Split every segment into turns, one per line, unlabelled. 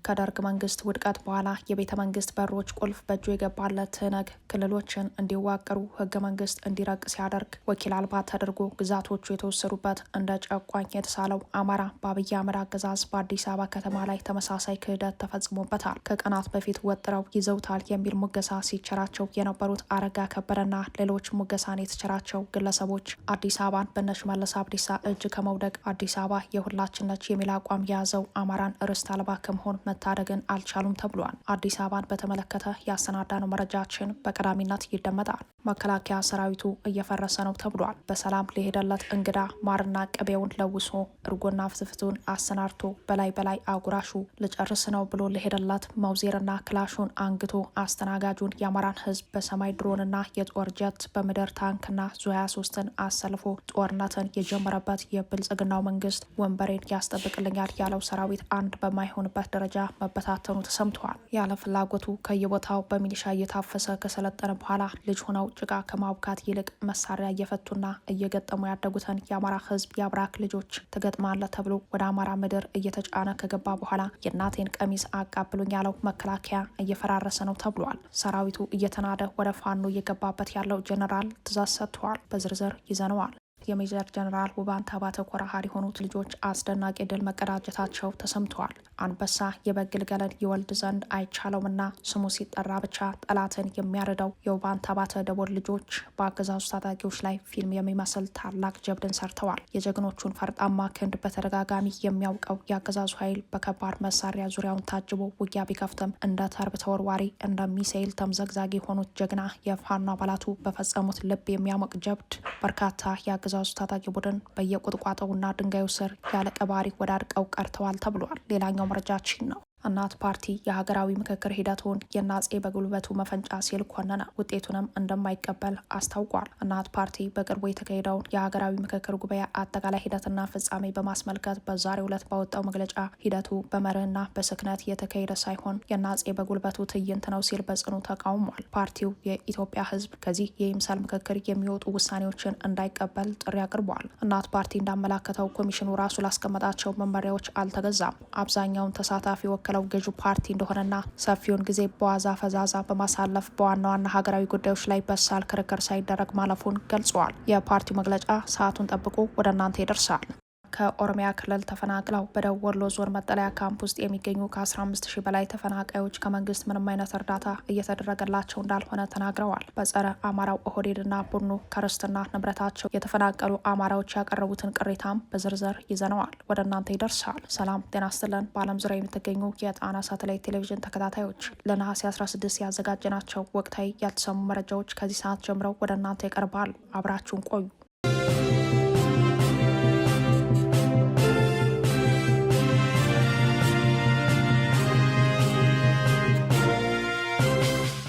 ከደርግ መንግስት ውድቀት በኋላ የቤተ መንግስት በሮች ቁልፍ በእጁ የገባለት ትህነግ ክልሎችን እንዲዋቀሩ ህገ መንግስት እንዲረቅ ሲያደርግ ወኪል አልባ ተደርጎ ግዛቶቹ የተወሰዱበት እንደ ጨቋኝ የተሳለው አማራ በአብይ አህመድ አገዛዝ በአዲስ አበባ ከተማ ላይ ተመሳሳይ ክህደት ተፈጽሞበታል። ከቀናት በፊት ወጥረው ይዘውታል የሚል ሙገሳ ሲቸራቸው የነበሩት አረጋ ከበደና ሌሎች ሙገሳን የተቸራቸው ግለሰቦች አዲስ አበባን በሽመልስ አብዲሳ እጅ ከመውደቅ አዲስ አበባ የሁላችን ነች የሚል አቋም የያዘው አማራን ርስት አልባ ከመሆን መታደግን አልቻሉም ተብሏል። አዲስ አበባን በተመለከተ ያሰናዳነው መረጃችን በቀዳሚነት ይደመጣል። መከላከያ ሰራዊቱ እየፈረሰ ነው ተብሏል። በሰላም ሊሄደለት እንግዳ ማርና ቅቤውን ለውሶ እርጎና ፍትፍቱን አሰናድቶ በላይ አጉራሹ ልጨርስ ነው ብሎ ሊሄደለት መውዜርና ክላሹን አንግቶ አስተናጋጁን የአማራን ህዝብ በሰማይ ድሮንና የጦር ጀት በምድር ታንክና ዙ23ን አሰልፎ ጦርነትን የጀመረበት የብልጽግናው መንግስት ወንበሬን ያስጠብቅልኛል ያለው ሰራዊት አንድ በማይሆንበት ደረጃ መበታተኑ ተሰምቷል። ያለ ፍላጎቱ ከየቦታው በሚሊሻ እየታፈሰ ከሰለጠነ በኋላ ልጅ ሆነው ጭቃ ከማቡካት ይልቅ መሳሪያ እየፈቱና እየገጠሙ ያደጉትን የአማራ ህዝብ የአብራክ ልጆች ትገጥማለህ ተብሎ ወደ አማራ ምድር እየተጫነ ከገባ በኋላ የእናቴን ቀሚስ አቃብሉኝ ያለው መከላከያ እየፈራረሰ ነው ተብሏል። ሰራዊቱ እየተናደ ወደ ፋኖ እየገባበት ያለው ጀነራል ትእዛዝ ሰጥተዋል። በዝርዝር ይዘነዋል። የሜጀር ጀነራል ውባንተ አባተ ኮረሃድ የሆኑት ልጆች አስደናቂ ድል መቀዳጀታቸው ተሰምተዋል። አንበሳ የበግ ግልገልን ይወልድ ዘንድ አይቻለውምና ስሙ ሲጠራ ብቻ ጠላትን የሚያርደው የውባንተ አባተ ደቦል ልጆች በአገዛዙ ታጣቂዎች ላይ ፊልም የሚመስል ታላቅ ጀብድን ሰርተዋል። የጀግኖቹን ፈርጣማ ክንድ በተደጋጋሚ የሚያውቀው የአገዛዙ ኃይል በከባድ መሳሪያ ዙሪያውን ታጅቦ ውጊያ ቢከፍትም እንደ ተርብ ተወርዋሪ እንደ ሚሳኤል ተምዘግዛጊ የሆኑት ጀግና የፋኖ አባላቱ በፈጸሙት ልብ የሚያሞቅ ጀብድ በርካታ የአገዛዙ ታጣቂ ቡድን በየቁጥቋጦውና ድንጋዩ ስር ያለ ቀባሪ ወዳድቀው ቀርተዋል ተብሏል። ሌላኛው መረጃችን ነው። እናት ፓርቲ የሀገራዊ ምክክር ሂደቱን የአፄ በጉልበቱ መፈንጫ ሲል ኮነነ። ውጤቱንም እንደማይቀበል አስታውቋል። እናት ፓርቲ በቅርቡ የተካሄደውን የሀገራዊ ምክክር ጉባኤ አጠቃላይ ሂደትና ፍጻሜ በማስመልከት በዛሬው ዕለት ባወጣው መግለጫ ሂደቱ በመርህና በስክነት የተካሄደ ሳይሆን የአፄ በጉልበቱ ትዕይንት ነው ሲል በጽኑ ተቃውሟል። ፓርቲው የኢትዮጵያ ሕዝብ ከዚህ የይምሰል ምክክር የሚወጡ ውሳኔዎችን እንዳይቀበል ጥሪ አቅርቧል። እናት ፓርቲ እንዳመላከተው ኮሚሽኑ ራሱ ላስቀመጣቸው መመሪያዎች አልተገዛም። አብዛኛውን ተሳታፊ ወክለው ገዢው ፓርቲ እንደሆነና ሰፊውን ጊዜ በዋዛ ፈዛዛ በማሳለፍ በዋና ዋና ሀገራዊ ጉዳዮች ላይ በሳል ክርክር ሳይደረግ ማለፉን ገልጸዋል። የፓርቲው መግለጫ ሰዓቱን ጠብቆ ወደ እናንተ ይደርሳል። ከኦሮሚያ ክልል ተፈናቅለው በደቡብ ወሎ ዞን መጠለያ ካምፕ ውስጥ የሚገኙ ከ15 ሺህ በላይ ተፈናቃዮች ከመንግስት ምንም አይነት እርዳታ እየተደረገላቸው እንዳልሆነ ተናግረዋል። በጸረ አማራው ኦህዴድና ቡድኑ ከርስትና ንብረታቸው የተፈናቀሉ አማራዎች ያቀረቡትን ቅሬታም በዝርዝር ይዘነዋል፣ ወደ እናንተ ይደርሳል። ሰላም ጤና ይስጥልን። በዓለም ዙሪያ የምትገኙ የጣና ሳተላይት ቴሌቪዥን ተከታታዮች ለነሐሴ 16 ያዘጋጀናቸው ወቅታዊ ያልተሰሙ መረጃዎች ከዚህ ሰዓት ጀምረው ወደ እናንተ ይቀርባሉ። አብራችሁን ቆዩ።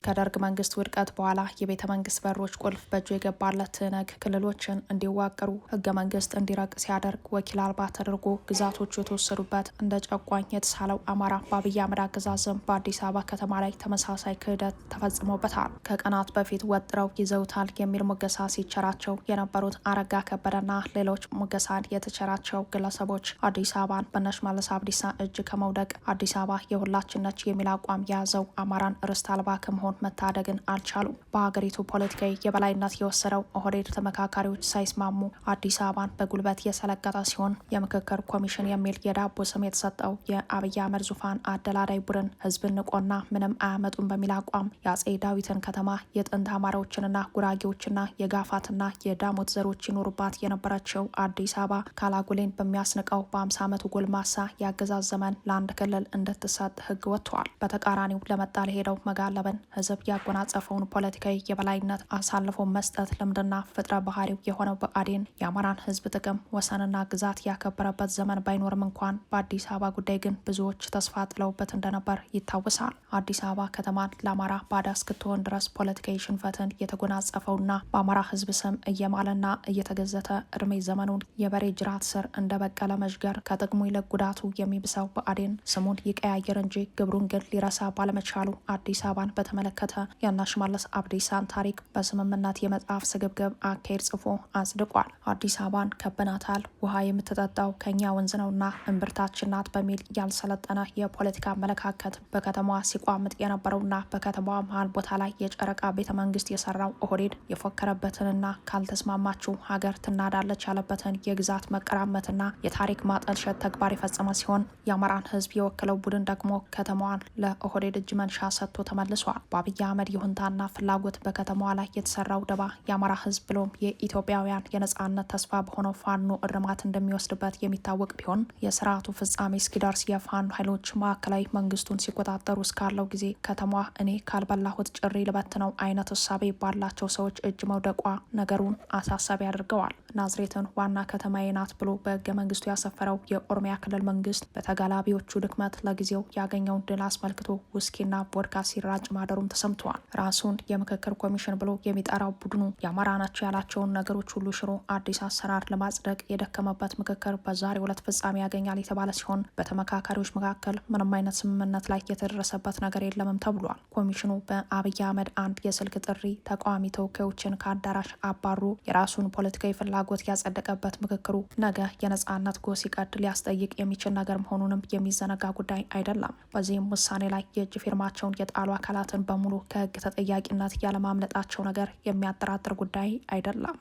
ከደርግ መንግስት ውድቀት በኋላ የቤተ መንግስት በሮች ቁልፍ በእጁ የገባለት ትህነግ ክልሎችን እንዲዋቀሩ ህገ መንግስት እንዲረቅ ሲያደርግ ወኪል አልባ ተደርጎ ግዛቶቹ የተወሰዱበት እንደ ጨቋኝ የተሳለው አማራ በአብይ አህመድ አገዛዝም በአዲስ አበባ ከተማ ላይ ተመሳሳይ ክህደት ተፈጽሞበታል። ከቀናት በፊት ወጥረው ይዘውታል የሚል ሙገሳ ሲቸራቸው የነበሩት አረጋ ከበደና ሌሎች ሙገሳን የተቸራቸው ግለሰቦች አዲስ አበባን በሽመልስ አብዲሳ እጅ ከመውደቅ አዲስ አበባ የሁላችን ነች የሚል አቋም የያዘው አማራን ርስት አልባ ከመሆን መታደግን አልቻሉም። በሀገሪቱ ፖለቲካዊ የበላይነት የወሰደው ኦህዴድ ተመካካሪዎች ሳይስማሙ አዲስ አበባን በጉልበት የሰለቀጠ ሲሆን የምክክር ኮሚሽን የሚል የዳቦ ስም የተሰጠው የአብይ አህመድ ዙፋን አደላዳይ ቡድን ህዝብን ንቆና ምንም አያመጡም በሚል አቋም የአፄ ዳዊትን ከተማ የጥንት አማራዎችንና ጉራጌዎችና የጋፋትና የዳሞት ዘሮች ይኖሩባት የነበረችው አዲስ አበባ ካላጉሌን በሚያስንቀው በ50 ዓመቱ ጎልማሳ የአገዛዝ ዘመን ለአንድ ክልል እንድትሰጥ ህግ ወጥቷል። በተቃራኒው ለመጣ ለሄደው መጋለብን ህዝብ ያጎናጸፈውን ፖለቲካዊ የበላይነት አሳልፎ መስጠት ልምድና ፍጥረ ባህሪው የሆነው ብአዴን የአማራን ህዝብ ጥቅም ወሰንና ግዛት ያከበረበት ዘመን ባይኖርም እንኳን በአዲስ አበባ ጉዳይ ግን ብዙዎች ተስፋ ጥለውበት እንደነበር ይታወሳል። አዲስ አበባ ከተማን ለአማራ ባዳ እስክትሆን ድረስ ፖለቲካዊ ሽንፈትን የተጎናጸፈውና በአማራ ህዝብ ስም እየማለና እየተገዘተ እድሜ ዘመኑን የበሬ ጅራት ስር እንደበቀለ መዥገር ከጥቅሙ ይልቅ ጉዳቱ የሚብሰው ብአዴን ስሙን ይቀያየር እንጂ ግብሩን ግን ሊረሳ ባለመቻሉ አዲስ አበባን በተመለከተ በተመለከተ የእነ ሽመልስ አብዲሳን ታሪክ በስምምነት የመጽሐፍ ስግብግብ አካሄድ ጽፎ አጽድቋል። አዲስ አበባን ከበናታል፣ ውሃ የምትጠጣው ከኛ ወንዝ ነውና እምብርታችን ናት በሚል ያልሰለጠነ የፖለቲካ አመለካከት በከተማዋ ሲቋምጥ የነበረውና በከተማዋ መሀል ቦታ ላይ የጨረቃ ቤተ መንግስት የሰራው ኦህዴድ የፎከረበትንና ካልተስማማችሁ ሀገር ትናዳለች ያለበትን የግዛት መቀራመትና የታሪክ ማጠልሸት ተግባር የፈጸመ ሲሆን የአማራን ህዝብ የወከለው ቡድን ደግሞ ከተማዋን ለኦህዴድ እጅ መንሻ ሰጥቶ ተመልሷል። በአብይ አህመድ ይሁንታና ፍላጎት በከተማዋ ላይ የተሰራው ደባ የአማራ ህዝብ ብሎም የኢትዮጵያውያን የነጻነት ተስፋ በሆነው ፋኖ እርማት እንደሚወስድበት የሚታወቅ ቢሆን የስርዓቱ ፍጻሜ እስኪደርስ የፋኖ ኃይሎች ማዕከላዊ መንግስቱን ሲቆጣጠሩ እስካለው ጊዜ ከተማዋ እኔ ካልበላሁት ጭሪ ልበት ነው አይነት እሳቤ ባላቸው ሰዎች እጅ መውደቋ ነገሩን አሳሳቢ አድርገዋል። ናዝሬትን ዋና ከተማዬ ናት ብሎ በህገ መንግስቱ ያሰፈረው የኦሮሚያ ክልል መንግስት በተጋላቢዎቹ ድክመት ለጊዜው ያገኘውን ድል አስመልክቶ ውስኪና ቮድካ ሲራጭ ማደሩም ተሰምተዋል። ራሱን የምክክር ኮሚሽን ብሎ የሚጠራው ቡድኑ የአማራ ናቸው ያላቸውን ነገሮች ሁሉ ሽሮ አዲስ አሰራር ለማጽደቅ የደከመበት ምክክር በዛሬው ዕለት ፍጻሜ ያገኛል የተባለ ሲሆን በተመካካሪዎች መካከል ምንም አይነት ስምምነት ላይ የተደረሰበት ነገር የለምም ተብሏል። ኮሚሽኑ በአብይ አህመድ አንድ የስልክ ጥሪ ተቃዋሚ ተወካዮችን ከአዳራሽ አባሩ የራሱን ፖለቲካዊ ፍላጎት ያጸደቀበት ምክክሩ ነገ የነጻነት ጎህ ሲቀድ ሊያስጠይቅ የሚችል ነገር መሆኑንም የሚዘነጋ ጉዳይ አይደለም። በዚህም ውሳኔ ላይ የእጅ ፊርማቸውን የጣሉ አካላትን በሙሉ ከህግ ተጠያቂነት ያለማምለጣቸው ነገር የሚያጠራጥር ጉዳይ አይደለም።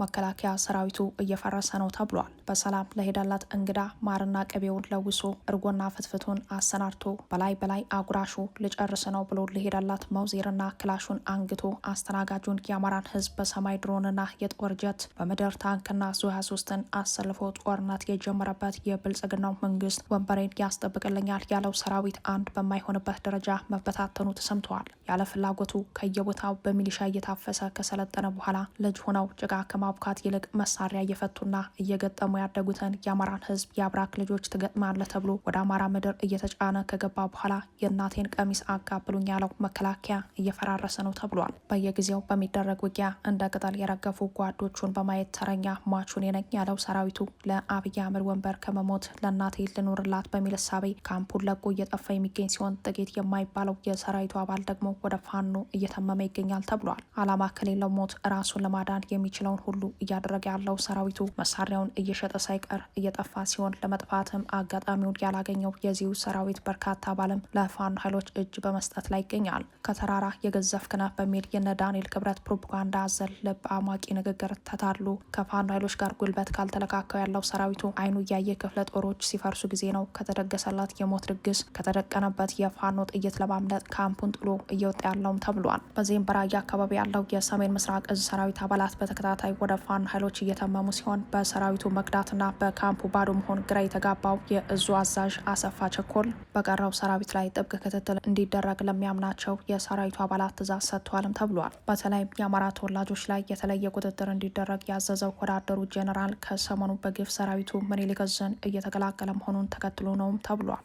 መከላከያ ሰራዊቱ እየፈረሰ ነው ተብሏል። በሰላም ለሄደለት እንግዳ ማርና ቅቤውን ለውሶ እርጎና ፍትፍቱን አሰናድቶ በላይ አጉራሹ ልጨርስ ነው ብሎ ለሄደለት መውዜርና ክላሹን አንግቶ አስተናጋጁን የአማራን ህዝብ በሰማይ ድሮንና የጦር ጀት በምድር ታንክና ዙ 23ን አሰልፎ ጦርነት የጀመረበት የብልጽግናው መንግስት ወንበሬን ያስጠብቅልኛል ያለው ሰራዊት አንድ በማይሆንበት ደረጃ መበታተኑ ተሰምተዋል። ያለ ፍላጎቱ ከየቦታው በሚሊሻ እየታፈሰ ከሰለጠነ በኋላ ልጅ ሆነው ጭቃ ከማብካት ይልቅ መሳሪያ እየፈቱና እየገጠሙ ያደጉትን የአማራን ህዝብ የአብራክ ልጆች ትገጥማለ ተብሎ ወደ አማራ ምድር እየተጫነ ከገባ በኋላ የእናቴን ቀሚስ አጋብሉኝ ያለው መከላከያ እየፈራረሰ ነው ተብሏል። በየጊዜው በሚደረግ ውጊያ እንደ ቅጠል የረገፉ ጓዶቹን በማየት ተረኛ ሟቹን የነኝ ያለው ሰራዊቱ ለአብይ አህመድ ወንበር ከመሞት ለእናቴ ልኖርላት በሚል እሳቤ ካምፑን ለቆ እየጠፋ የሚገኝ ሲሆን ጥቂት የማይባለው የሰራዊቱ አባል ደግሞ ወደ ፋኖ እየተመመ ይገኛል ተብሏል። አላማ ከሌለው ሞት ራሱን ለማዳን የሚችለውን ሁሉ እያደረገ ያለው ሰራዊቱ መሳሪያውን እየሸጠ ሳይቀር እየጠፋ ሲሆን ለመጥፋትም አጋጣሚውን ያላገኘው የዚሁ ሰራዊት በርካታ አባልም ለፋኖ ኃይሎች እጅ በመስጠት ላይ ይገኛል። ከተራራ የገዘፍክነ በሚል የነ ዳንኤል ክብረት ፕሮፓጋንዳ አዘል ልብ አሟቂ ንግግር ተታሉ ከፋኖ ኃይሎች ጋር ጉልበት ካልተለካከው ያለው ሰራዊቱ አይኑ እያየ ክፍለ ጦሮች ሲፈርሱ ጊዜ ነው ከተደገሰላት የሞት ድግስ ከተደቀነበት የፋኖ ጥይት ለማምለጥ ካምፑን ጥሎ እየወጣ ያለውም ተብሏል። በዚህም በራያ አካባቢ ያለው የሰሜን ምስራቅ እዝ ሰራዊት አባላት በተከታታይ ወደ ፋኖ ኃይሎች እየተመሙ ሲሆን በሰራዊቱ መክዳትና በካምፑ ባዶ መሆን ግራ የተጋባው የእዙ አዛዥ አሰፋ ቸኮል በቀረው ሰራዊት ላይ ጥብቅ ክትትል እንዲደረግ ለሚያምናቸው የሰራዊቱ አባላት ትዕዛዝ ሰጥቷልም ተብሏል። በተለይም የአማራ ተወላጆች ላይ የተለየ ቁጥጥር እንዲደረግ ያዘዘው ወዳደሩ ጄኔራል ከሰሞኑ በግፍ ሰራዊቱ ምኒልክ ዕዝን እየተቀላቀለ መሆኑን ተከትሎ ነውም ተብሏል።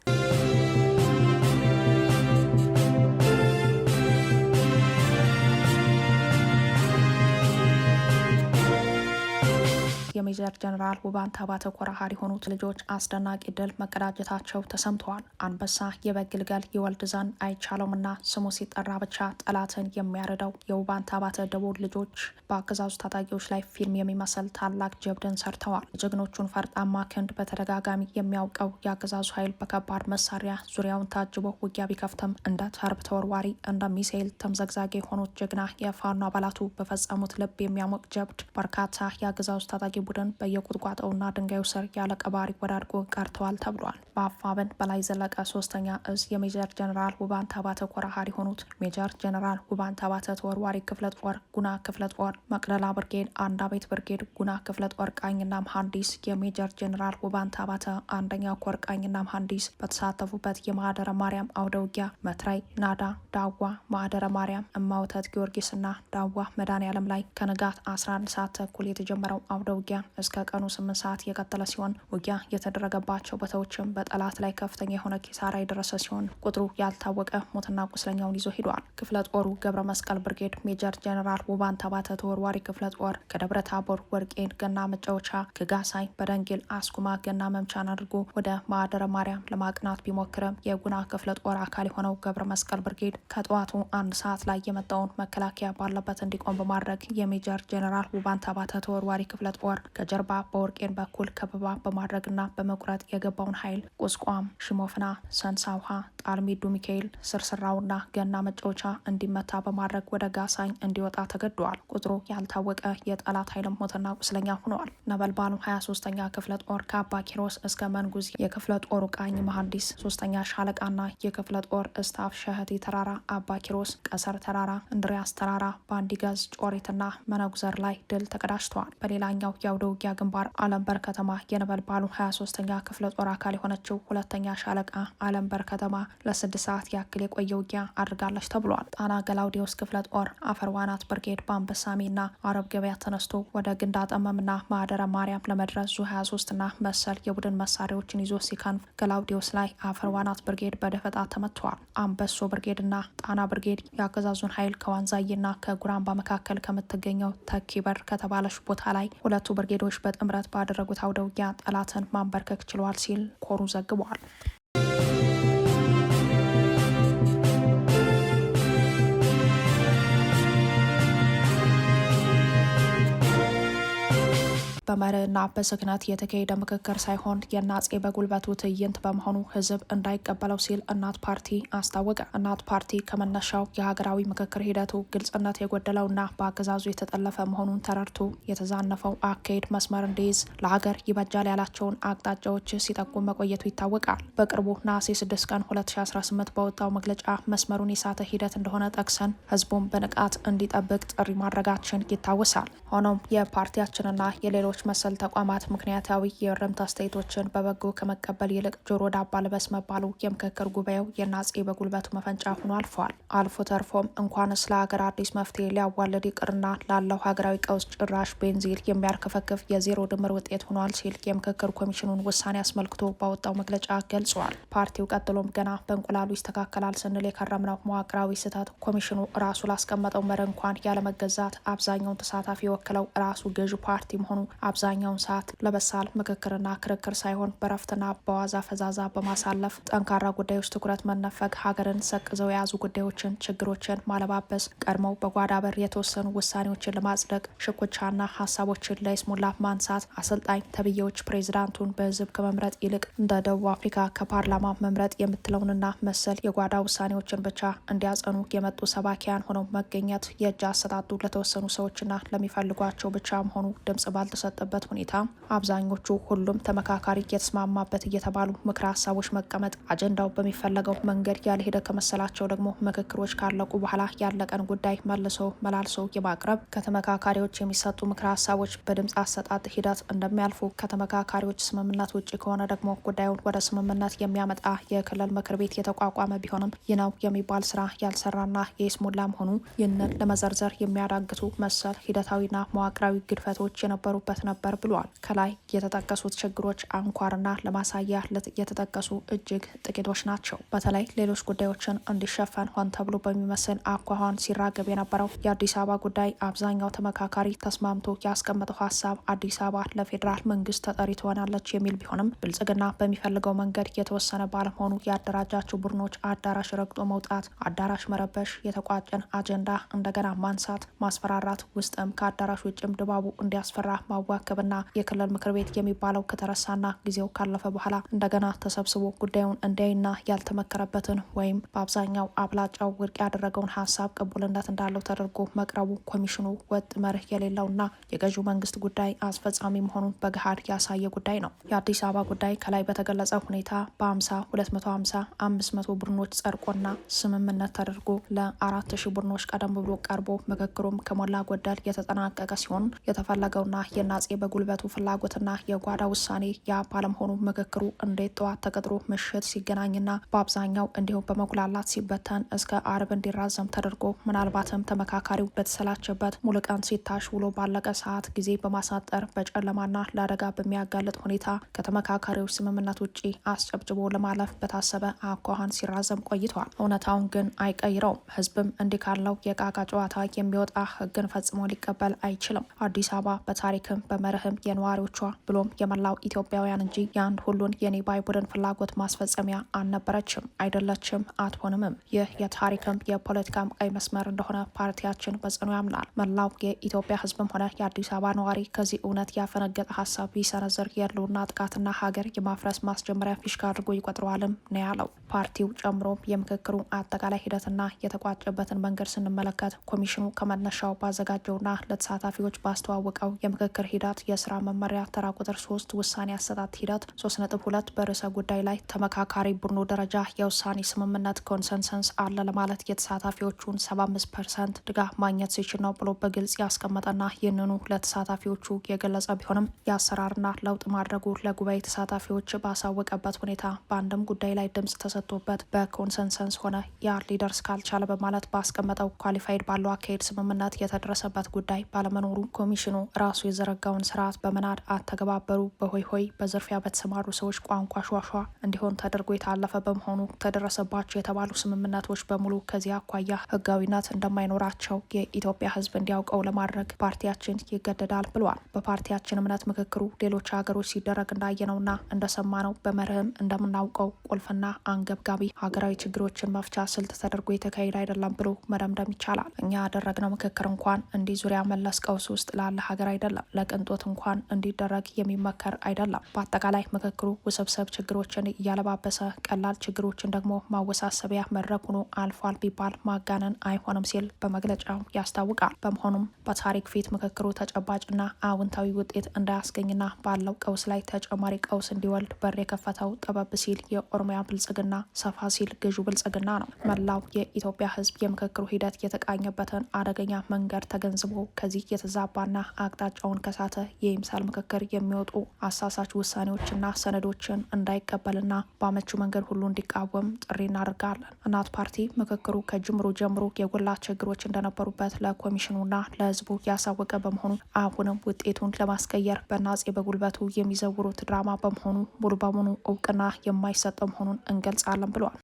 የሜጀር ጀነራል ውባንተ አባተ ኮረሃድ የሆኑት ልጆች አስደናቂ ድል መቀዳጀታቸው ተሰምተዋል። አንበሳ የበግ ግልገል ይወልድ ዘንድ አይቻለውምና ስሙ ሲጠራ ብቻ ጠላትን የሚያርደው የውባንተ አባተ ደቦል ልጆች በአገዛዙ ታጣቂዎች ላይ ፊልም የሚመስል ታላቅ ጀብድን ሰርተዋል። የጀግኖቹን ፈርጣማ ክንድ በተደጋጋሚ የሚያውቀው የአገዛዙ ኃይል በከባድ መሳሪያ ዙሪያውን ታጅቦ ውጊያ ቢከፍትም እንደ ተርብ ተወርዋሪ እንደ ሚሳኤል ተምዘግዛጊ የሆኑት ጀግና የፋኖ አባላቱ በፈጸሙት ልብ የሚያሞቅ ጀብድ በርካታ የአገዛዙ ታጣቂ ቡድን በየቁጥቋጦውና ድንጋዩ ስር ያለ ቀባሪ ወዳድቆ ቀርተዋል ተብሏል። በአፋብን በላይ ዘለቀ ሶስተኛ እዝ የሜጀር ጀነራል ውባንተ አባተ ኮረሃድ የሆኑት ሜጀር ጀነራል ውባንተ አባተ ተወርዋሪ ክፍለ ጦር ጉና ክፍለ ጦር መቅደላ ብርጌድ አንዳቤት ብርጌድ ጉና ክፍለ ጦር ቃኝና መሐንዲስ የሜጀር ጀነራል ውባንተ አባተ አንደኛ ኮር ቃኝና መሐንዲስ በተሳተፉበት የማህደረ ማርያም አውደ ውጊያ መትራይ፣ ናዳ፣ ዳዋ፣ ማህደረ ማርያም፣ እማውተት ጊዮርጊስና ዳዋ መድኃኔዓለም ላይ ከንጋት 11 ሰዓት ተኩል የተጀመረው አውደ ውጊያ ውጊያ እስከ ቀኑ 8 ሰዓት የቀጠለ ሲሆን ውጊያ የተደረገባቸው ቦታዎችም በጠላት ላይ ከፍተኛ የሆነ ኪሳራ የደረሰ ሲሆን ቁጥሩ ያልታወቀ ሞትና ቁስለኛውን ይዞ ሂዷል። ክፍለ ጦሩ ገብረ መስቀል ብርጌድ ሜጀር ጀነራል ውባን ተባተ ተወርዋሪ ክፍለ ጦር ከደብረ ታቦር ወርቄን ገና መጫወቻ ከጋሳይ በደንጌል አስኩማ ገና መምቻን አድርጎ ወደ ማደረ ማርያም ለማቅናት ቢሞክርም የጉና ክፍለ ጦር አካል የሆነው ገብረ መስቀል ብርጌድ ከጠዋቱ 1 ሰዓት ላይ የመጣውን መከላከያ ባለበት እንዲቆም በማድረግ የሜጀር ጀነራል ውባን ተባተ ተወርዋሪ ክፍለ ጦር ከጀርባ በወርቄን በኩል ከበባ በማድረግና በመቁረጥ የገባውን ኃይል ቁስቋም፣ ሽሞፍና፣ ሰንሳ ውሃ፣ ጣልሚዱ ሚካኤል፣ ስርስራውና ገና መጫወቻ እንዲመታ በማድረግ ወደ ጋሳኝ እንዲወጣ ተገደዋል። ቁጥሩ ያልታወቀ የጠላት ኃይልም ሞትና ቁስለኛ ሆነዋል። ነበልባሉ 23ኛ ክፍለ ጦር ከአባ ኪሮስ እስከ መንጉዝ የክፍለ ጦሩ ቃኝ መሐንዲስ 3ኛ ሻለቃና የክፍለ ጦር እስታፍ ሸህቲ ተራራ፣ አባ ኪሮስ፣ ቀሰር ተራራ፣ እንድሪያስ ተራራ፣ ባንዲጋዝ፣ ጮሪትና መነጉዘር ላይ ድል ተቀዳጅተዋል። በሌላኛው የአውደ ውጊያ ግንባር አለምበር ከተማ የነበልባሉ 23ኛ ክፍለ ጦር አካል የሆነችው 2ኛ ሻለቃ አለምበር ከተማ ለ6 ሰዓት ያክል የቆየ ውጊያ አድርጋለች ተብሏል። ጣና ገላውዲዮስ ክፍለ ጦር አፈርዋናት ብርጌድ በአንበሳሜና አረብ ገበያ ተነስቶ ወደ ግንዳ ጠመምና ማደረ ማርያም ለመድረስ ዙ 23ና መሰል የቡድን መሳሪያዎችን ይዞ ሲከንፍ ገላውዲዮስ ላይ አፈርዋናት ብርጌድ በደፈጣ ተመትተዋል። አንበሶ ብርጌድና ጣና ብርጌድ የአገዛዙን ኃይል ከዋንዛዬና ከጉራምባ መካከል ከምትገኘው ተኪበር ከተባለች ቦታ ላይ ሁለቱ ብርጌዶች በጥምረት ባደረጉት አውደ ውጊያ ጠላትን ማንበርከክ ችለዋል ሲል ኮሩ ዘግቧል። በመርህና በስክነት የተካሄደ ምክክር ሳይሆን የአፄ በጉልበቱ ትዕይንት በመሆኑ ህዝብ እንዳይቀበለው ሲል እናት ፓርቲ አስታወቀ። እናት ፓርቲ ከመነሻው የሀገራዊ ምክክር ሂደቱ ግልጽነት የጎደለውና በአገዛዙ የተጠለፈ መሆኑን ተረድቶ የተዛነፈው አካሄድ መስመር እንዲይዝ ለሀገር ይበጃል ያላቸውን አቅጣጫዎች ሲጠቁም መቆየቱ ይታወቃል። በቅርቡ ነሐሴ 6 ቀን 2018 በወጣው መግለጫ መስመሩን የሳተ ሂደት እንደሆነ ጠቅሰን ህዝቡን በንቃት እንዲጠብቅ ጥሪ ማድረጋችን ይታወሳል። ሆኖም የፓርቲያችንና የሌሎች መሰል ተቋማት ምክንያታዊ የእርምት አስተያየቶችን በበጎ ከመቀበል ይልቅ ጆሮ ዳባ ልበስ መባሉ የምክክር ጉባኤው የአፄ በጉልበቱ መፈንጫ ሆኖ አልፈዋል። አልፎ ተርፎም እንኳንስ ለሀገር አዲስ መፍትሄ ሊያዋልድ ይቅርና ላለው ሀገራዊ ቀውስ ጭራሽ ቤንዚል የሚያርከፈክፍ የዜሮ ድምር ውጤት ሆኗል ሲል የምክክር ኮሚሽኑን ውሳኔ አስመልክቶ ባወጣው መግለጫ ገልጿል። ፓርቲው ቀጥሎም ገና በእንቁላሉ ይስተካከላል ስንል የከረምነው መዋቅራዊ ስህተት ኮሚሽኑ ራሱ ላስቀመጠው መርህ እንኳን ያለመገዛት አብዛኛውን ተሳታፊ የወክለው ራሱ ገዢ ፓርቲ መሆኑ አብዛኛውን ሰዓት ለበሳል ምክክርና ክርክር ሳይሆን በረፍትና በዋዛ ፈዛዛ በማሳለፍ ጠንካራ ጉዳዮች ትኩረት መነፈግ፣ ሀገርን ሰቅዘው የያዙ ጉዳዮችን፣ ችግሮችን ማለባበስ፣ ቀድመው በጓዳ በር የተወሰኑ ውሳኔዎችን ለማጽደቅ ሽኩቻና ሀሳቦችን ለይስሙላ ማንሳት፣ አሰልጣኝ ተብዬዎች ፕሬዚዳንቱን በህዝብ ከመምረጥ ይልቅ እንደ ደቡብ አፍሪካ ከፓርላማ መምረጥ የምትለውንና መሰል የጓዳ ውሳኔዎችን ብቻ እንዲያጸኑ የመጡ ሰባኪያን ሆነው መገኘት፣ የእጅ አሰጣጡ ለተወሰኑ ሰዎችና ለሚፈልጓቸው ብቻ መሆኑ ድምጽ ባልተሰጠበት ሁኔታ አብዛኞቹ ሁሉም ተመካካሪ የተስማማበት እየተባሉ ምክረ ሀሳቦች መቀመጥ፣ አጀንዳው በሚፈለገው መንገድ ያልሄደ ከመሰላቸው ደግሞ ምክክሮች ካለቁ በኋላ ያለቀን ጉዳይ መልሶ መላልሶ የማቅረብ፣ ከተመካካሪዎች የሚሰጡ ምክረ ሀሳቦች በድምጽ አሰጣጥ ሂደት እንደሚያልፉ፣ ከተመካካሪዎች ስምምነት ውጭ ከሆነ ደግሞ ጉዳዩን ወደ ስምምነት የሚያመጣ የክልል ምክር ቤት የተቋቋመ ቢሆንም ይህ ነው የሚባል ስራ ያልሰራና የይስሙላ መሆኑ ይህንን ለመዘርዘር የሚያዳግቱ መሰል ሂደታዊና መዋቅራዊ ግድፈቶች የነበሩበት ነበር ብሏል። ከላይ የተጠቀሱት ችግሮች አንኳርና ለማሳያ የተጠቀሱ እጅግ ጥቂቶች ናቸው። በተለይ ሌሎች ጉዳዮችን እንዲሸፈን ሆን ተብሎ በሚመስል አኳኋን ሲራገብ የነበረው የአዲስ አበባ ጉዳይ አብዛኛው ተመካካሪ ተስማምቶ ያስቀመጠው ሀሳብ አዲስ አበባ ለፌዴራል መንግስት ተጠሪ ትሆናለች የሚል ቢሆንም ብልጽግና በሚፈልገው መንገድ የተወሰነ ባለመሆኑ ያደራጃቸው ቡድኖች አዳራሽ ረግጦ መውጣት፣ አዳራሽ መረበሽ፣ የተቋጨን አጀንዳ እንደገና ማንሳት፣ ማስፈራራት፣ ውስጥም ከአዳራሽ ውጭም ድባቡ እንዲያስፈራ ማዋከብና የክልል ምክር ቤት የሚባለው ከተረሳና ጊዜው ካለፈ በኋላ እንደገና ተሰብስቦ ጉዳዩን እንዲያይና ያልተመከረበትን ወይም በአብዛኛው አብላጫው ውድቅ ያደረገውን ሀሳብ ቅቡልነት እንዳለው ተደርጎ መቅረቡ ኮሚሽኑ ወጥ መርህ የሌለውና የገዢው መንግስት ጉዳይ አስፈጻሚ መሆኑን በገሃድ ያሳየ ጉዳይ ነው። የአዲስ አበባ ጉዳይ ከላይ በተገለጸ ሁኔታ በ50 250 500 ቡድኖች ጸድቆና ስምምነት ተደርጎ ለ4000 ቡድኖች ቀደም ብሎ ቀርቦ ምክክሩም ከሞላ ጎደል የተጠናቀቀ ሲሆን የተፈለገውና የአፄ የአፄ በጉልበቱ ፍላጎትና የጓዳ ውሳኔ ያ ባለመሆኑ ምክክሩ እንዴት ጠዋት ተቀጥሮ ምሽት ሲገናኝና በአብዛኛው እንዲሁም በመጉላላት ሲበተን እስከ አርብ እንዲራዘም ተደርጎ ምናልባትም ተመካካሪው በተሰላቸበት ሙሉ ቀን ሲታሽ ውሎ ባለቀ ሰዓት ጊዜ በማሳጠር በጨለማና ለአደጋ በሚያጋልጥ ሁኔታ ከተመካካሪዎች ስምምነት ውጪ አስጨብጭቦ ለማለፍ በታሰበ አኳኋን ሲራዘም ቆይተዋል። እውነታውን ግን አይቀይረውም። ህዝብም እንዲህ ካለው የቃቃ ጨዋታ የሚወጣ ህግን ፈጽሞ ሊቀበል አይችልም። አዲስ አበባ በታሪክም በመርህም የነዋሪዎቿ ብሎም የመላው ኢትዮጵያውያን እንጂ የአንድ ሁሉን የኔ ባይ ቡድን ፍላጎት ማስፈጸሚያ አልነበረችም፣ አይደለችም፣ አትሆንምም። ይህ የታሪክም የፖለቲካም ቀይ መስመር እንደሆነ ፓርቲያችን በጽኑ ያምናል። መላው የኢትዮጵያ ህዝብም ሆነ የአዲስ አበባ ነዋሪ ከዚህ እውነት ያፈነገጠ ሀሳብ ቢሰነዝር የህልውና ጥቃትና ሀገር የማፍረስ ማስጀመሪያ ፊሽካ አድርጎ ይቆጥረዋልም ነው ያለው። ፓርቲው ጨምሮም የምክክሩ አጠቃላይ ሂደትና የተቋጨበትን መንገድ ስንመለከት ኮሚሽኑ ከመነሻው ባዘጋጀውና ለተሳታፊዎች ባስተዋወቀው የምክክር ሂደት የስራ መመሪያ ተራ ቁጥር 3 ውሳኔ አሰጣጥ ሂደት 3.2 በርዕሰ ጉዳይ ላይ ተመካካሪ ቡድኑ ደረጃ የውሳኔ ስምምነት ኮንሰንሰንስ አለ ለማለት የተሳታፊዎቹን 75% ድጋፍ ማግኘት ሲችል ነው ብሎ በግልጽ ያስቀመጠና ይህንኑ ለተሳታፊዎቹ የገለጸ ቢሆንም የአሰራርና ለውጥ ማድረጉ ለጉባኤ ተሳታፊዎች ባሳወቀበት ሁኔታ በአንድም ጉዳይ ላይ ድምጽ ተሰጥቶበት በኮንሰንሰንስ ሆነ ያ ሊደርስ ካልቻለ በማለት ባስቀመጠው ኳሊፋይድ ባለው አካሄድ ስምምነት የተደረሰበት ጉዳይ ባለመኖሩ ኮሚሽኑ ራሱ የዘረጋውን ስርዓት በመናድ አተገባበሩ በሆይ ሆይ በዝርፊያ በተሰማሩ ሰዎች ቋንቋ ሿሿ እንዲሆን ተደርጎ የታለፈ በመሆኑ ተደረሰባቸው የተባሉ ስምምነቶች በሙሉ ከዚህ አኳያ ህጋዊነት እንደማይኖራቸው የኢትዮጵያ ህዝብ እንዲያውቀው ለማድረግ ፓርቲያችን ይገደዳል ብሏል። በፓርቲያችን እምነት ምክክሩ ሌሎች ሀገሮች ሲደረግ እንዳየነውና እንደሰማነው በመርህም እንደምናውቀው ቁልፍና አንገብጋቢ ሀገራዊ ችግሮችን መፍቻ ስልት ተደርጎ የተካሄደ አይደለም ብሎ መደምደም ይቻላል። እኛ ያደረግነው ምክክር እንኳን እንዲህ ዙሪያ መለስ ቀውስ ውስጥ ላለ ሀገር አይደለም፣ ለቅንጦት እንኳን እንዲደረግ የሚመከር አይደለም። በአጠቃላይ ምክክሩ ውስብስብ ችግሮችን እያለባበሰ ቀላል ችግሮችን ደግሞ ማወሳሰቢያ መድረክ ሆኖ አልፏል ቢባል ማጋነን አይሆንም ሲል በመግለጫው ያስታውቃል። በመሆኑም በታሪክ ፊት ምክክሩ ተጨባጭና አዎንታዊ ውጤት እንዳያስገኝና ባለው ቀውስ ላይ ተጨማሪ ቀውስ እንዲወልድ በር የከፈተው ጠበብ ሲል የኦሮሚያ ብልጽግና ሰፋ ሲል ገዢ ብልጽግና ነው። መላው የኢትዮጵያ ህዝብ የምክክሩ ሂደት የተቃኘበትን አደገኛ መንገድ ተገንዝቦ ከዚህ የተዛባና አቅጣጫውን ከሳተ የይምሰል ምክክር የሚወጡ አሳሳች ውሳኔዎችና ሰነዶችን እንዳይቀበልና በአመቹ መንገድ ሁሉ እንዲቃወም ጥሪ እናደርጋለን። እናት ፓርቲ ምክክሩ ከጅምሩ ጀምሮ የጎላ ችግሮች እንደነበሩበት ለኮሚሽኑና ለህዝቡ ያሳወቀ በመሆኑ አሁንም ውጤቱን ለማስቀየር በአፄ በጉልበቱ የሚዘውሩት ድራማ በመሆኑ ሙሉ በሙሉ እውቅና የማይሰጠው መሆኑን እንገልጻለን ብሏል።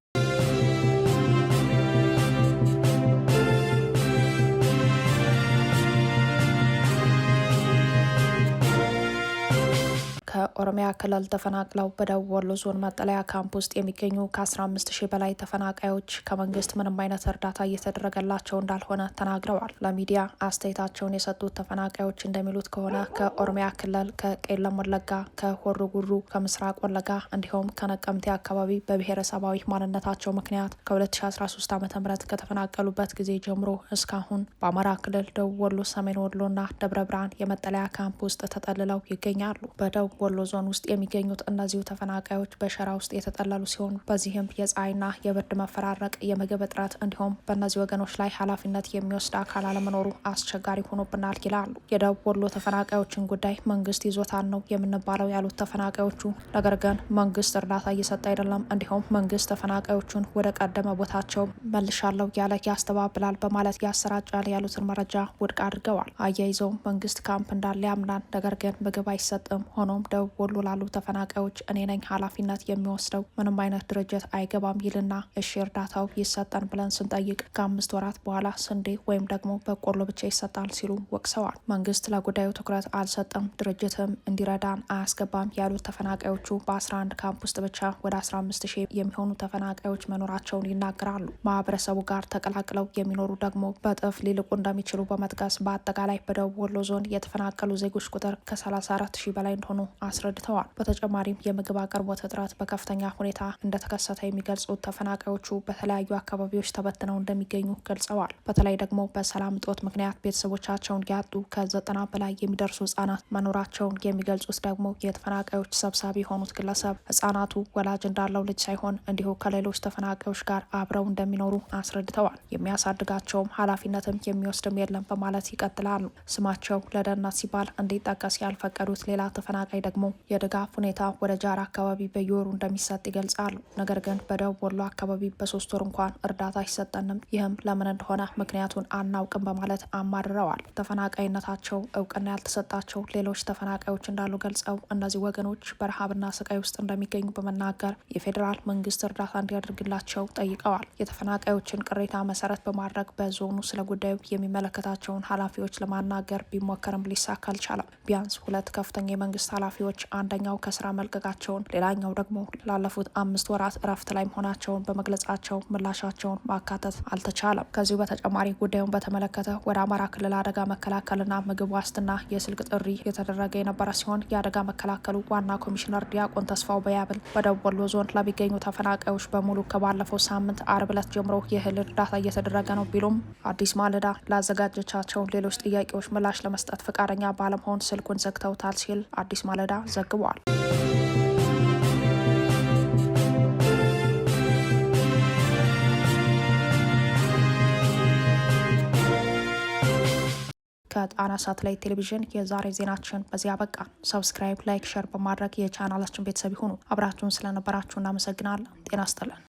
ከኦሮሚያ ክልል ተፈናቅለው በደቡብ ወሎ ዞን መጠለያ ካምፕ ውስጥ የሚገኙ ከ15,000 በላይ ተፈናቃዮች ከመንግስት ምንም አይነት እርዳታ እየተደረገላቸው እንዳልሆነ ተናግረዋል። ለሚዲያ አስተያየታቸውን የሰጡት ተፈናቃዮች እንደሚሉት ከሆነ ከኦሮሚያ ክልል ከቄለም ወለጋ፣ ከሆሮ ጉሩ፣ ከምስራቅ ወለጋ እንዲሁም ከነቀምቴ አካባቢ በብሔረሰባዊ ማንነታቸው ምክንያት ከ2013 ዓ.ም ከተፈናቀሉበት ጊዜ ጀምሮ እስካሁን በአማራ ክልል ደቡብ ወሎ፣ ሰሜን ወሎና ደብረ ብርሃን የመጠለያ ካምፕ ውስጥ ተጠልለው ይገኛሉ። በደቡብ ወሎ ዞን ውስጥ የሚገኙት እነዚሁ ተፈናቃዮች በሸራ ውስጥ የተጠለሉ ሲሆን በዚህም የፀሐይና የብርድ መፈራረቅ፣ የምግብ እጥረት እንዲሁም በእነዚህ ወገኖች ላይ ኃላፊነት የሚወስድ አካል አለመኖሩ አስቸጋሪ ሆኖብናል ይላሉ። የደቡብ ወሎ ተፈናቃዮችን ጉዳይ መንግስት ይዞታል ነው የምንባለው ያሉት ተፈናቃዮቹ፣ ነገር ግን መንግስት እርዳታ እየሰጠ አይደለም፣ እንዲሁም መንግስት ተፈናቃዮቹን ወደ ቀደመ ቦታቸው መልሻለሁ ያለ ያስተባብላል በማለት ያሰራጫል ያሉትን መረጃ ውድቅ አድርገዋል። አያይዘውም መንግስት ካምፕ እንዳለ ያምናል፣ ነገር ግን ምግብ አይሰጥም። ሆኖም ደቡብ ወሎ ላሉ ተፈናቃዮች እኔ ነኝ ኃላፊነት የሚወስደው፣ ምንም አይነት ድርጅት አይገባም ይልና እሺ እርዳታው ይሰጠን ብለን ስንጠይቅ ከ5 ወራት በኋላ ስንዴ ወይም ደግሞ በቆሎ ብቻ ይሰጣል ሲሉ ወቅሰዋል። መንግስት ለጉዳዩ ትኩረት አልሰጠም፣ ድርጅትም እንዲረዳን አያስገባም ያሉት ተፈናቃዮቹ በ11 ካምፕ ውስጥ ብቻ ወደ 15,000 የሚሆኑ ተፈናቃዮች መኖራቸውን ይናገራሉ። ማህበረሰቡ ጋር ተቀላቅለው የሚኖሩ ደግሞ በጥፍ ሊልቁ እንደሚችሉ በመጥቀስ በአጠቃላይ በደቡብ ወሎ ዞን የተፈናቀሉ ዜጎች ቁጥር ከ34,000 በላይ እንደሆኑ አስረድተዋል። በተጨማሪም የምግብ አቅርቦት እጥረት በከፍተኛ ሁኔታ እንደተከሰተ የሚገልጹት ተፈናቃዮቹ በተለያዩ አካባቢዎች ተበትነው እንደሚገኙ ገልጸዋል። በተለይ ደግሞ በሰላም እጦት ምክንያት ቤተሰቦቻቸውን ያጡ ከ90 በላይ የሚደርሱ ህጻናት መኖራቸውን የሚገልጹት ደግሞ የተፈናቃዮች ሰብሳቢ የሆኑት ግለሰብ ህጻናቱ ወላጅ እንዳለው ልጅ ሳይሆን እንዲሁ ከሌሎች ተፈናቃዮች ጋር አብረው እንደሚኖሩ አስረድተዋል። የሚያሳድጋቸውም ኃላፊነትም የሚወስድም የለም በማለት ይቀጥላሉ። ስማቸው ለደህንነት ሲባል እንዲጠቀስ ያልፈቀዱት ሌላ ተፈናቃይ ደግሞ የድጋፍ ሁኔታ ወደ ጃራ አካባቢ በየወሩ እንደሚሰጥ ይገልጻሉ። ነገር ግን በደቡብ ወሎ አካባቢ በ3 ወር እንኳን እርዳታ አይሰጠንም፣ ይህም ለምን እንደሆነ ምክንያቱን አናውቅም በማለት አማርረዋል። ተፈናቃይነታቸው እውቅና ያልተሰጣቸው ሌሎች ተፈናቃዮች እንዳሉ ገልጸው እነዚህ ወገኖች በረሃብና ስቃይ ውስጥ እንደሚገኙ በመናገር የፌዴራል መንግስት እርዳታ እንዲያደርግላቸው ጠይቀዋል። የተፈናቃዮችን ቅሬታ መሰረት በማድረግ በዞኑ ስለ ጉዳዩ የሚመለከታቸውን ኃላፊዎች ለማናገር ቢሞከርም ሊሳካ አልቻለም። ቢያንስ 2 ከፍተኛ የመንግስት ኃላፊዎች አንደኛው ከስራ መልቀቃቸውን፣ ሌላኛው ደግሞ ላለፉት 5 ወራት እረፍት ላይ መሆናቸውን በመግለጻቸው ምላሻቸውን ማካተት አልተቻለም። ከዚሁ በተጨማሪ ጉዳዩን በተመለከተ ወደ አማራ ክልል አደጋ መከላከልና ምግብ ዋስትና የስልክ ጥሪ የተደረገ የነበረ ሲሆን የአደጋ መከላከሉ ዋና ኮሚሽነር ዲያቆን ተስፋው በያብል በደቡብ ወሎ ዞን ለሚገኙ ተፈናቃዮች በሙሉ ከባለፈው ሳምንት አርብ ዕለት ጀምሮ የእህል እርዳታ እየተደረገ ነው ቢሉም አዲስ ማለዳ ላዘጋጀቻቸው ሌሎች ጥያቄዎች ምላሽ ለመስጠት ፈቃደኛ ባለመሆን ስልኩን ዘግተውታል ሲል አዲስ ማለዳ ዘግቧል። ከጣና ሳተላይት ቴሌቪዥን የዛሬ ዜናችን በዚያ በቃ። ሰብስክራይብ፣ ላይክ፣ ሸር በማድረግ የቻናላችን ቤተሰብ ይሁኑ። አብራችሁን ስለነበራችሁ እናመሰግናለን። ጤና ይስጥልን።